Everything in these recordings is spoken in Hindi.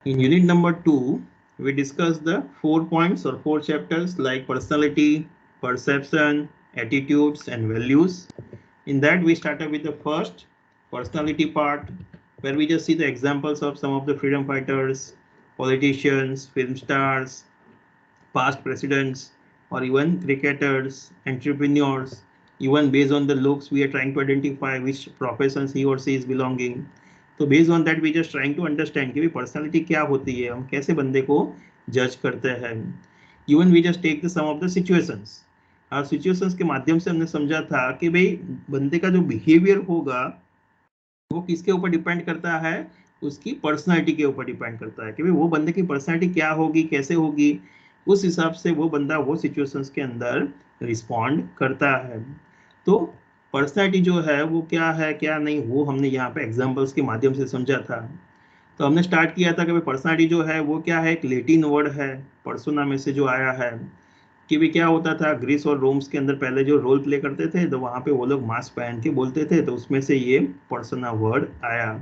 In unit number 2, we discuss the 4 points or 4 chapters like personality, perception, attitudes, and values. In that, we started with the first personality part, where we just see the examples of some of the freedom fighters, politicians, film stars, past presidents, or even cricketers, entrepreneurs. Even based on the looks, we are trying to identify which professions he or she is belonging. तो based on that we just trying to understand कि पर्सनालिटी क्या होती है, हम कैसे बंदे को जज करते हैं. Even we just take the some of the situations. और सिचुएशंस के माध्यम से हमने समझा था कि भाई बंदे का जो बिहेवियर होगा वो किसके ऊपर डिपेंड करता है, उसकी पर्सनालिटी के ऊपर डिपेंड करता है कि भाई वो बंदे की पर्सनालिटी क्या होगी, कैसे होगी, उस हिसाब से वो बंदा वो सिचुएशंस के अंदर रिस्पॉन्ड करता है. तो पर्सनालिटी जो है वो क्या है क्या नहीं, वो हमने यहाँ पे एग्जांपल्स के माध्यम से समझा था. तो हमने स्टार्ट किया था कि भाई पर्सनालिटी जो है वो क्या है, एक लेटिन वर्ड है, पर्सोना में से जो आया है. कि भी क्या होता था, ग्रीस और रोम्स के अंदर पहले जो रोल प्ले करते थे तो वहां पे वो लोग मास्क पहन के बोलते थे, तो उसमें से ये पर्सोना वर्ड आया.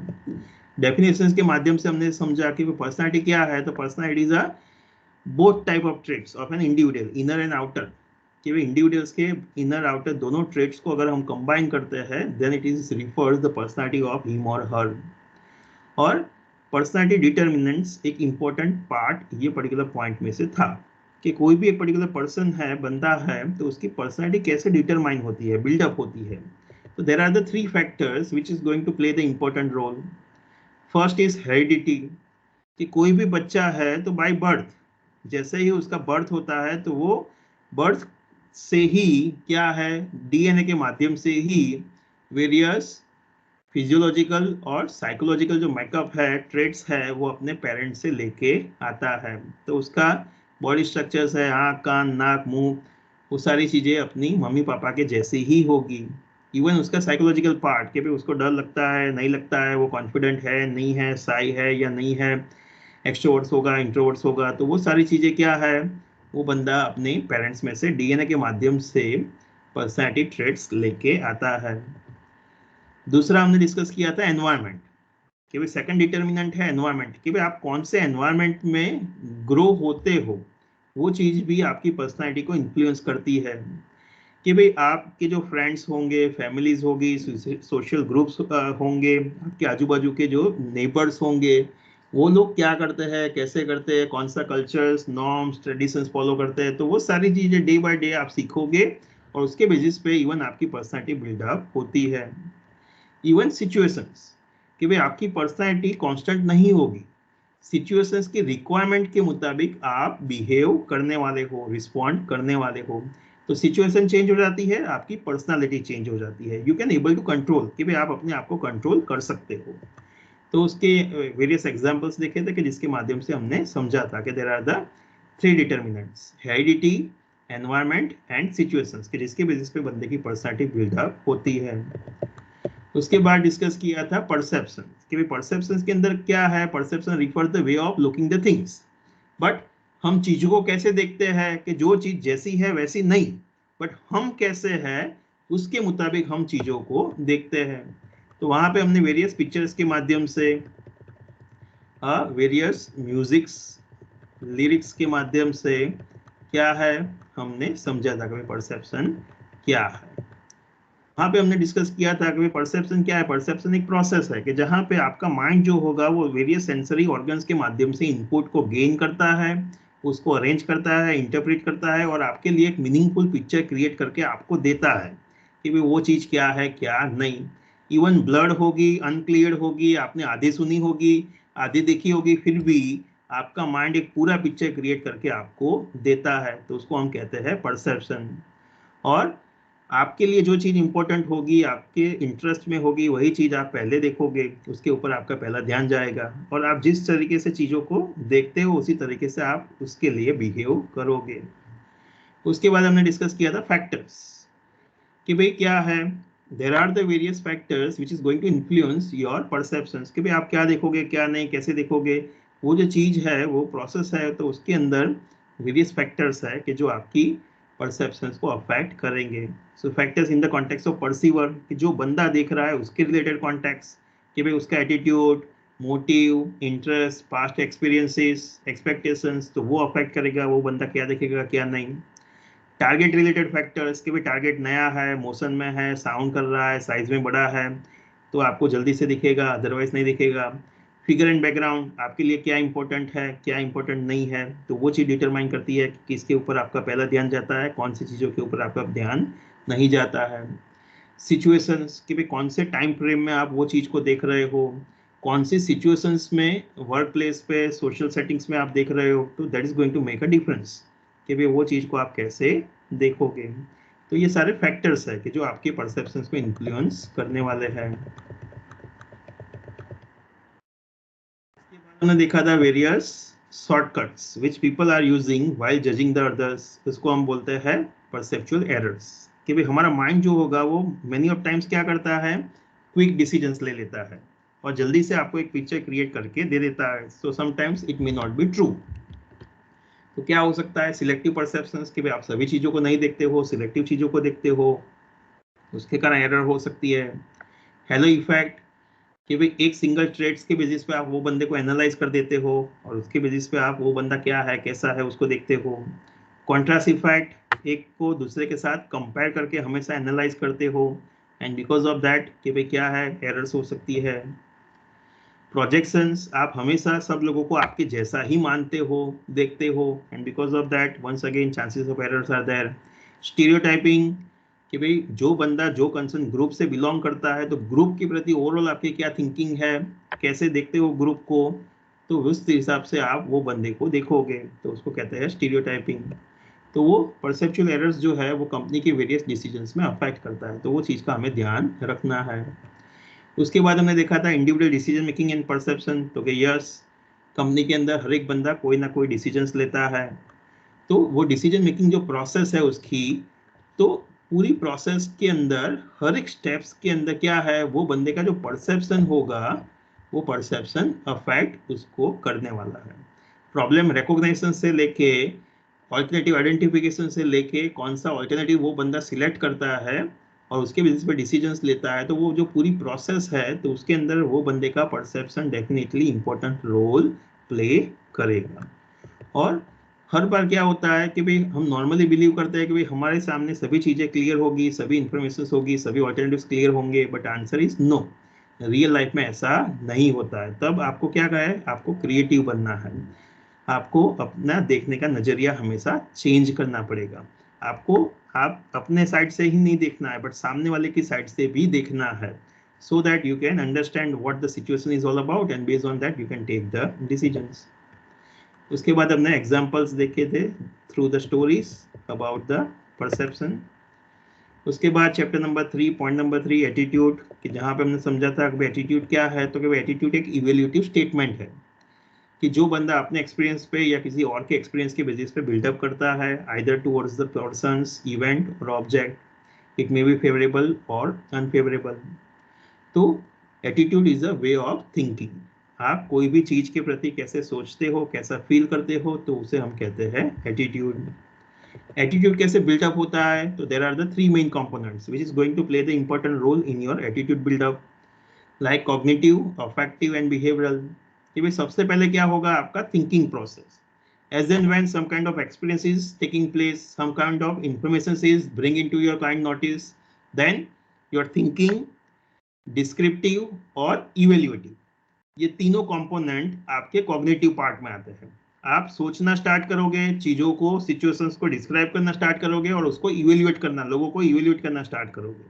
डेफिनेशंस के माध्यम से हमने समझा कि पर्सनालिटी क्या है. तो personality is a both type of traits of an individual, inner and outer. कि वे इंडिविजुअल्स के इनर आउटर दोनों ट्रेट्स को अगर हम कंबाइन करते हैं then it is refers the personality of him और हर. और पर्सनालिटी डिटर्मिनेंट्स एक इंपॉर्टेंट पार्ट ये पर्टिकुलर पॉइंट में से था कि कोई भी एक पर्टिकुलर पर्सन है, बंदा है, तो उसकी पर्सनालिटी कैसे डिटरमाइन होती है, बिल्डअप होती है. तो there are the 3 factors which is going to play the important role. First is heredity. कि कोई भी बच्चा है तो बाय बर्थ, जैसे ही उसका बर्थ होता है तो वो बर्थ से ही क्या है, डीएनए के माध्यम से ही वेरियस फिजियोलॉजिकल और साइकोलॉजिकल जो मेकअप है, ट्रेट्स है, वो अपने पेरेंट्स से लेके आता है. तो उसका बॉडी स्ट्रक्चर्स है, आँख कान नाक मुंह, वो सारी चीजें अपनी मम्मी पापा के जैसी ही होगी. इवन उसका साइकोलॉजिकल पार्ट कि भाई उसको डर लगता है नहीं लगता है, वो कॉन्फिडेंट है नहीं है, साई है या नहीं है, एक्सट्रोवर्ट्स होगा इंट्रोवर्ट्स होगा, तो वो सारी चीजें क्या है, वो बंदा अपने पेरेंट्स में से डीएनए के माध्यम से पर्सनैलिटी ट्रेट्स लेके आता है. दूसरा हमने डिस्कस किया था एनवायरनमेंट. कि भाई सेकंड डिटर्मिनेंट है एनवायरनमेंट, कि भाई आप कौन से एनवायरनमेंट में ग्रो होते हो, वो चीज भी आपकी पर्सनालिटी को इन्फ्लुएंस करती है. कि भाई आपके जो फ्रेंड्स होंगे, फैमिलीज होगी, सोशल ग्रुप्स होंगे, आपके आजू बाजू के जो नेबर्स होंगे, वो लोग क्या करते हैं, कैसे करते हैं, कौन सा कल्चर्स नॉर्म्स ट्रेडिशंस फॉलो करते हैं, तो वो सारी चीजें डे बाय डे आप सीखोगे और उसके बेसिस पे इवन आपकी पर्सनालिटी बिल्डअप होती है. इवन सिचुएशंस, कि भाई आपकी पर्सनालिटी कांस्टेंट नहीं होगी, सिचुएशंस की रिक्वायरमेंट के मुताबिक आप बिहेव करने वाले हो, रिस्पॉन्ड करने वाले हो. तो सिचुएशन चेंज हो जाती है, आपकी पर्सनालिटी चेंज हो जाती है. You can able to control, कि भाई आप अपने आप को कंट्रोल कर सकते हो. तो उसके वेरियस एग्जांपल्स देखे थे कि जिसके माध्यम से हमने समझा था कि there are the 3 determinants, heredity, environment and situations, कि जिसके बेसिस पे बंदे की पर्सनालिटी बिल्डअप होती है. उसके बाद डिस्कस किया था परसेप्शन, कि भाई परसेप्शन के अंदर क्या है, perception refer the way of looking the things. But हम चीजों को कैसे देखते हैं कि जो चीज जैसी है वैसी नहीं, बट हम कैसे हैं उसके मुताबिक हम चीजों को देखते हैं. तो वहां पे हमने वेरियस पिक्चर्स के माध्यम से, वेरियस म्यूजिक्स, लिरिक्स के माध्यम से क्या है, हमने समझा था कि परसेप्शन क्या है. वहाँ पे हमने डिस्कस किया था कि परसेप्शन क्या है. परसेप्शन एक प्रोसेस है कि जहाँ पे आपका माइंड जो होगा वो वेरियस सेंसरी ऑर्गन्स के माध्यम से इनपुट को गेन करता है, उसको अरेंज करता है, इंटरप्रेट करता है और आपके लिए एक मीनिंगफुल पिक्चर क्रिएट करके आपको देता है कि भाई वो चीज़ क्या है क्या नहीं. इवन ब्लड होगी, अनक्लियर होगी, आपने आधी सुनी होगी, आधी देखी होगी, फिर भी आपका माइंड एक पूरा पिक्चर क्रिएट करके आपको देता है, तो उसको हम कहते हैं परसेप्शन. और आपके लिए जो चीज इंपॉर्टेंट होगी, आपके इंटरेस्ट में होगी, वही चीज आप पहले देखोगे, उसके ऊपर आपका पहला ध्यान जाएगा और आप जिस तरीके से चीजों को देखते हो उसी तरीके से आप उसके लिए बिहेव करोगे. उसके बाद हमने डिस्कस किया था फैक्टर्स, कि भाई क्या है, there are the various factors which is going to influence your perceptions, कि भाई आप क्या देखोगे क्या नहीं, कैसे देखोगे, वो जो चीज है वो प्रोसेस है, तो उसके अंदर वेरियस फैक्टर्स है कि जो आपकी परसेप्शंस को अफेक्ट करेंगे. सो factors in the context of perceiver, कि जो बंदा देख रहा है उसके रिलेटेड कॉन्टेक्स्ट, कि भाई उसका attitude, motive, interest, past experiences, expectations, तो वो अफेक्ट करेगा वो बंदा क्या देखेगा क्या नहीं। टारगेट रिलेटेड फैक्टर्स कि भाई टारगेट नया है, मोशन में है, साउंड कर रहा है, साइज में बड़ा है, तो आपको जल्दी से दिखेगा, अदरवाइज नहीं दिखेगा। फिगर एंड बैकग्राउंड, आपके लिए क्या इंपॉर्टेंट है क्या इंपॉर्टेंट नहीं है, तो वो चीज़ डिटरमाइन करती है कि किसके ऊपर आपका पहला ध्यान जाता है, कौन सी चीज़ों के ऊपर आपका ध्यान नहीं जाता है। सिचुएशंस कि भाई कौन से टाइम फ्रेम में आप वो चीज़ को देख रहे हो, कौन सी सिचुएशंस में, वर्क प्लेस पे, सोशल सेटिंग्स में आप देख रहे हो, तो that is going to make a difference कि भाई वो चीज़ को आप कैसे देखोगे। तो ये सारे फैक्टर्स है कि जो आपके परसेप्शंस को इन्फ्लुएंस करने वाले हैं। हमने देखा था various shortcuts which people are using while judging the others, इसको हम बोलते हैं परसेप्चुअल एरर्स। कि भाई हमारा माइंड जो होगा वो मेनी ऑफ टाइम्स क्या करता है, क्विक डिसीजंस ले लेता है और जल्दी से आपको एक पिक्चर क्रिएट करके दे देता है। So sometimes it may not be true. तो क्या हो सकता है, सिलेक्टिव परसेप्शंस कि भाई आप सभी चीज़ों को नहीं देखते हो, सिलेक्टिव चीज़ों को देखते हो, उसके कारण एरर हो सकती है। हेलो इफेक्ट कि भाई एक सिंगल ट्रेड्स के बेसिस पे आप वो बंदे को एनालाइज कर देते हो और उसके बेसिस पे आप वो बंदा क्या है कैसा है उसको देखते हो। कॉन्ट्रास्ट इफेक्ट, एक को दूसरे के साथ कंपेयर करके हमेशा एनालाइज करते हो एंड बिकॉज ऑफ दैट कि भाई क्या है एरर्स हो सकती है। प्रोजेक्शंस, आप हमेशा सब लोगों को आपके जैसा ही मानते हो देखते हो and because of that once again chances of errors are there. Stereotyping कि भाई जो बंदा जो कंसर्न ग्रुप से बिलोंग करता है तो ग्रुप के प्रति ओवरऑल आपकी क्या थिंकिंग है, कैसे देखते हो ग्रुप को, तो उस हिसाब से आप वो बंदे को देखोगे, तो उसको कहते हैं स्टीरियोटाइपिंग। तो वो परसेप्चुअल एरर्स जो है वो कंपनी के वेरियस डिसीजंस में अफेक्ट करता है, तो वो चीज़ का हमें ध्यान रखना है। उसके बाद हमने देखा था individual decision making and perception, तो कि यस कंपनी के अंदर हर एक बंदा कोई ना कोई डिसीजंस लेता है, तो वो डिसीजन मेकिंग जो प्रोसेस है उसकी, तो पूरी प्रोसेस के अंदर हर एक स्टेप्स के अंदर क्या है वो बंदे का जो परसेप्शन होगा वो परसेप्शन अफेक्ट उसको करने वाला है। प्रॉब्लम रिकॉग्निशन से लेके ऑल्टरनेटिव आइडेंटिफिकेशन से लेके कौन सा ऑल्टरनेटिव वो बंदा सिलेक्ट करता है और उसके बेसिस पे डिसीजंस लेता है, तो वो जो पूरी प्रोसेस है तो उसके अंदर वो बंदे का perception definitely important role play करेगा। और हर बार क्या होता है कि भाई हम नॉर्मली बिलीव करते हैं कि भाई हमारे सामने सभी चीज़ें क्लियर होगी, सभी इंफॉर्मेशन होगी, सभी ऑल्टरनेटिव्स क्लियर होंगे, but answer is no. Real life में ऐसा नहीं होता है। तब आपको क्या है, आपको क्रिएटिव बनना है, आपको अपना देखने का नजरिया हमेशा चेंज करना पड़ेगा। आपको आप अपने साइड से ही नहीं देखना है बट सामने वाले की साइड से भी देखना है, so that you can understand what the situation is all about and based on that you can take the decisions. उसके बाद हमने एग्जाम्पल्स देखे थे through the stories about the perception. उसके बाद chapter number 3 point number 3 attitude, कि जहाँ पे हमने समझा था कि एटीट्यूड क्या है, तो कि एटीट्यूड एक इवेल्यूटिव स्टेटमेंट है कि जो बंदा अपने एक्सपीरियंस पे या किसी और के एक्सपीरियंस के बेसिस पे बिल्डअप करता है either towards the persons, event और object, it may be favourable और अनफेवरेबल। तो attitude is a way of thinking, आप कोई भी चीज के प्रति कैसे सोचते हो, कैसा फील करते हो, तो उसे हम कहते हैं एटीट्यूड। एटीट्यूड कैसे बिल्डअप होता है, तो there are the three main components which is going to play the important role in your attitude buildup, like cognitive, affective and behavioural. कि भाई सबसे पहले क्या होगा आपका thinking process, as and when some kind of experience is taking place, some kind of information is bring into your kind notice, then your thinking, descriptive और इवेल्युएटिव, ये तीनों कंपोनेंट आपके कॉग्निटिव पार्ट में आते हैं। आप सोचना स्टार्ट करोगे, चीजों को, सिचुएशंस को डिस्क्राइब करना स्टार्ट करोगे और उसको इवेल्युएट करना, लोगों को इवेल्युएट करना स्टार्ट करोगे।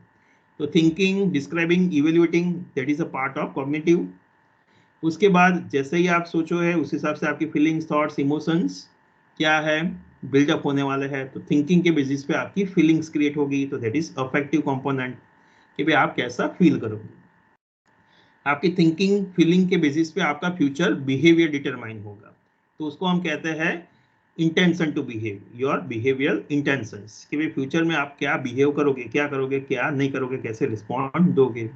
तो thinking, describing, evaluating, that is a part of cognitive. उसके बाद जैसे ही आप सोचो है उस हिसाब से आपकी फीलिंग्स, थॉट्स, इमोशंस क्या है बिल्डअप होने वाले हैं, तो थिंकिंग के बेसिस पे आपकी फीलिंग्स क्रिएट होगी, तो दैट इज अफेक्टिव कंपोनेंट कि भाई आप कैसा फील करोगे। आपकी थिंकिंग, फीलिंग के बेसिस पे आपका फ्यूचर बिहेवियर डिटरमाइन होगा, तो उसको हम कहते हैं intention to behave, your behaviour intentions, कि भाई फ्यूचर में आप क्या बिहेव करोगे, क्या करोगे, क्या नहीं करोगे, कैसे रिस्पॉन्ड दोगे।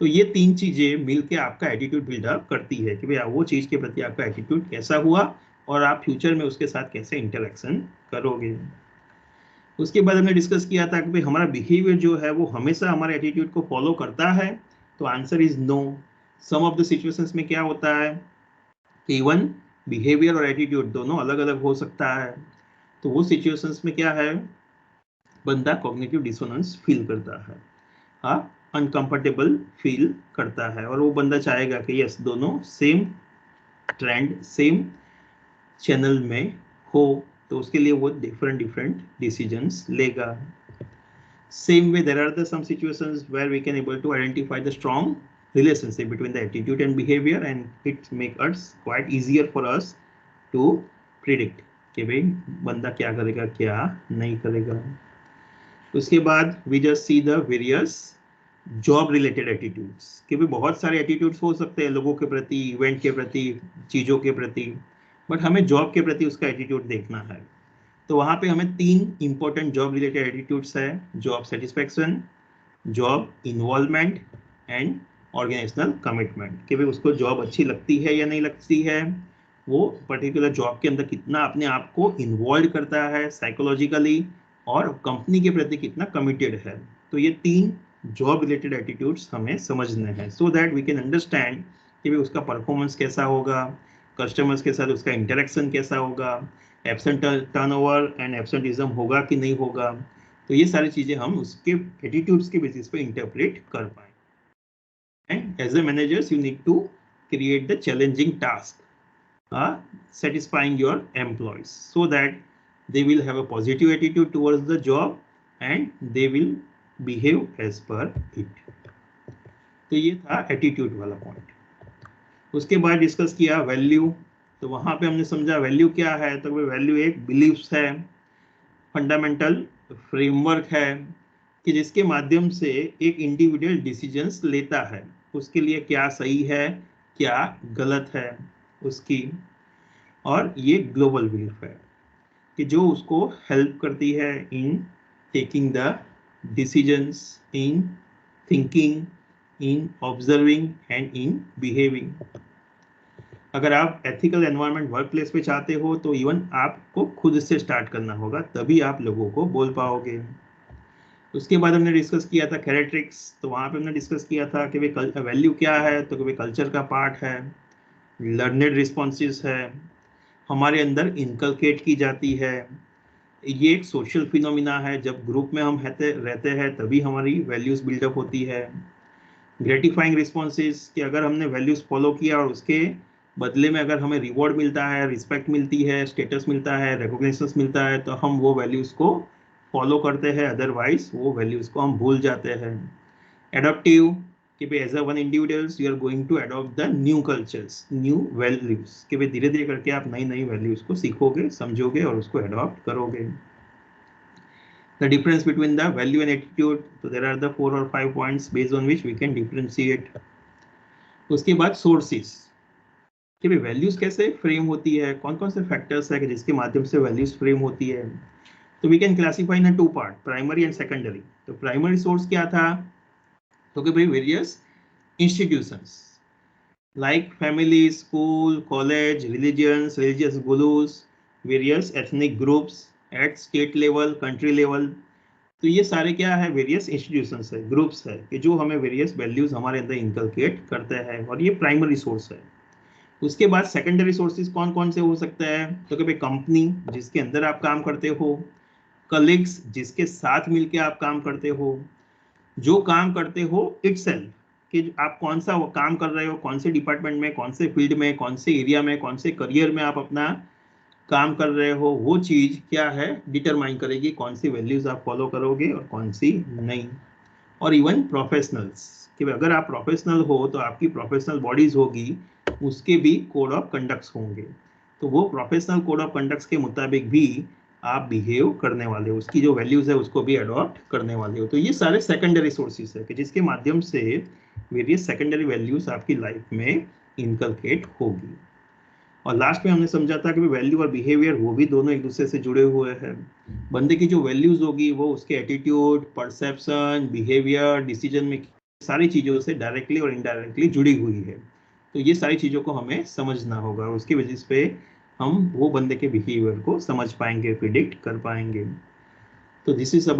तो ये तीन चीजें मिलके आपका एटीट्यूड बिल्डअप करती है कि भाई वो चीज के प्रति आपका एटीट्यूड कैसा हुआ और आप फ्यूचर में उसके साथ कैसे इंटरेक्शन करोगे। उसके बाद हमने डिस्कस किया था कि भाई हमारा बिहेवियर जो है वो हमेशा हमारे एटीट्यूड को फॉलो करता है, तो answer is no. Some of the situations में क्या होता है कि इवन बिहेवियर और एटीट्यूड दोनों अलग अलग हो सकता है, तो वो सिचुएशंस में क्या है, बंदा कॉग्निटिव डिसोनेंस फील करता है, हाँ, अनकंफर्टेबल फील करता है, और वो बंदा चाहेगा कि यस दोनों सेम ट्रेंड सेम चैनल में हो, तो उसके लिए वो डिफरेंट डिफरेंट डिसीजंस लेगा. Same way, there are some situations where we can able to identify the strong relationship between the attitude and behavior, and it make us quite easier for us to predict कि भाई बंदा क्या करेगा क्या नहीं करेगा. उसके बाद we just see the various job related attitudes, कि भी बहुत सारे एटीट्यूड्स हो सकते हैं लोगों के प्रति, इवेंट के प्रति, चीज़ों के प्रति, बट हमें जॉब के प्रति उसका एटीट्यूड देखना है. तो वहाँ पे हमें 3 इंपॉर्टेंट जॉब रिलेटेड एटीट्यूड्स है, job satisfaction, job involvement and organisational commitment, कि भाई उसको जॉब अच्छी लगती है या नहीं लगती है, वो पर्टिकुलर जॉब के अंदर कितना अपने आप को इन्वॉल्व करता है साइकोलॉजिकली, और कंपनी के प्रति कितना कमिटेड है. तो ये 3 जॉब रिलेटेड एटीट्यूड्स हमें समझने हैं, so that we can understand कि भाई उसका परफॉर्मेंस कैसा होगा, कस्टमर्स के साथ उसका इंटरेक्शन कैसा होगा, एब्सेंट टर्नओवर एंड एब्सेंटिज्म होगा कि नहीं होगा. तो ये सारी चीजें हम उसके एटीट्यूड्स के बेसिस पे इंटरप्रेट कर पाए. And as a managers you need to create the challenging task satisfying your employees so that they will have a positive attitude towards the job and they will behave as per it. तो ये था एटीट्यूड वाला पॉइंट. उसके बाद डिस्कस किया वैल्यू. तो वहां पे हमने समझा वैल्यू क्या है, तो वैल्यू एक बिलीफ्स है, फंडामेंटल फ्रेमवर्क है, कि जिसके माध्यम से एक इंडिविजुअल डिसीजंस लेता है, उसके लिए क्या सही है क्या गलत है उसकी. और ये ग्लोबल बिलीफ है कि जो उसको हेल्प करती है in taking the decisions, in thinking, in observing and in behaving. अगर आप एथिकल एनवायरनमेंट वर्क प्लेस पे चाहते हो तो इवन आपको खुद से स्टार्ट करना होगा, तभी आप लोगों को बोल पाओगे. उसके बाद हमने डिस्कस किया था कैरेक्टरिस्टिक्स. तो वहाँ पे हमने डिस्कस किया था कि भाई वैल्यू क्या है, तो भाई कल्चर का पार्ट है, लर्नेड रिस्पॉन्सेस है, हमारे अंदर इनकलकेट की जाती है, ये एक सोशल फिनोमिना है, जब ग्रुप में हम रहते हैं तभी हमारी वैल्यूज बिल्डअप होती है. ग्रेटिफाइंग रिस्पॉन्सेस, कि अगर हमने वैल्यूज फॉलो किया और उसके बदले में अगर हमें रिवॉर्ड मिलता है, रिस्पेक्ट मिलती है, स्टेटस मिलता है, रिकॉग्निशन मिलता है, तो हम वो वैल्यूज को फॉलो करते हैं, अदरवाइज वो वैल्यूज को हम भूल जाते हैं. एडॉप्टिव, कि भाई as a one individuals you are going to adopt the new cultures, new values, कि भाई धीरे धीरे करके आप नई नई वैल्यूज को सीखोगे, समझोगे और उसको अडॉप्ट करोगे. The difference between the value and attitude, so there are the 4 or 5 points based on which we can differentiate. उसके बाद सोर्सेस, कि भाई वैल्यूज कैसे फ्रेम होती है, कौन कौन से फैक्टर्स है कि जिसके माध्यम से वैल्यूज फ्रेम होती है. तो we can classify in 2 part, primary and secondary. तो प्राइमरी सोर्स क्या था, तो कि भाई various institutions like family, school, college, religions, religious gurus, various ethnic groups at state level, country level. तो ये सारे क्या है, वेरियस इंस्टीट्यूशंस है, ग्रुप्स है, कि जो हमें वेरियस वैल्यूज हमारे अंदर इनकलकेट करते हैं, और ये प्राइमरी सोर्स है. उसके बाद सेकेंडरी सोर्सेज कौन कौन से हो सकते हैं, तो कि भाई कंपनी जिसके अंदर आप काम करते हो, कलीग्स जिसके साथ मिलके आप काम करते हो, जो काम करते हो इटसेल्फ, कि आप कौन सा वो काम कर रहे हो, कौन से डिपार्टमेंट में, कौन से फील्ड में, कौन से एरिया में, कौन से करियर में आप अपना काम कर रहे हो, वो चीज क्या है डिटरमाइन करेगी कौन सी वैल्यूज आप फॉलो करोगे और कौन सी नहीं. और इवन प्रोफेशनल्स, कि अगर आप प्रोफेशनल हो तो आपकी प्रोफेशनल बॉडीज होगी, उसके भी कोड ऑफ कंडक्ट्स होंगे, तो वो प्रोफेशनल कोड ऑफ कंडक्ट्स के मुताबिक भी आप बिहेव करने वाले हो, उसकी जो वैल्यूज है उसको भी अडॉप्ट करने वाले हो. तो ये सारे सेकेंडरी सोर्सेज है कि जिसके माध्यम से वेरियस सेकेंडरी वैल्यूज आपकी लाइफ में इनकलकेट होगी. और लास्ट में हमने समझा था कि वैल्यू और बिहेवियर वो भी दोनों एक दूसरे से जुड़े हुए हैं. बंदे की जो वैल्यूज होगी वो उसके attitude, perception, behaviour, decision making, सारी चीजों से डायरेक्टली और इनडायरेक्टली जुड़ी हुई है. तो ये सारी चीजों को हमें समझना होगा, उसकी वजह पे हम वो बंदे के बिहेवियर को समझ पाएंगे, प्रिडिक्ट कर पाएंगे. तो दिस इज अबाउट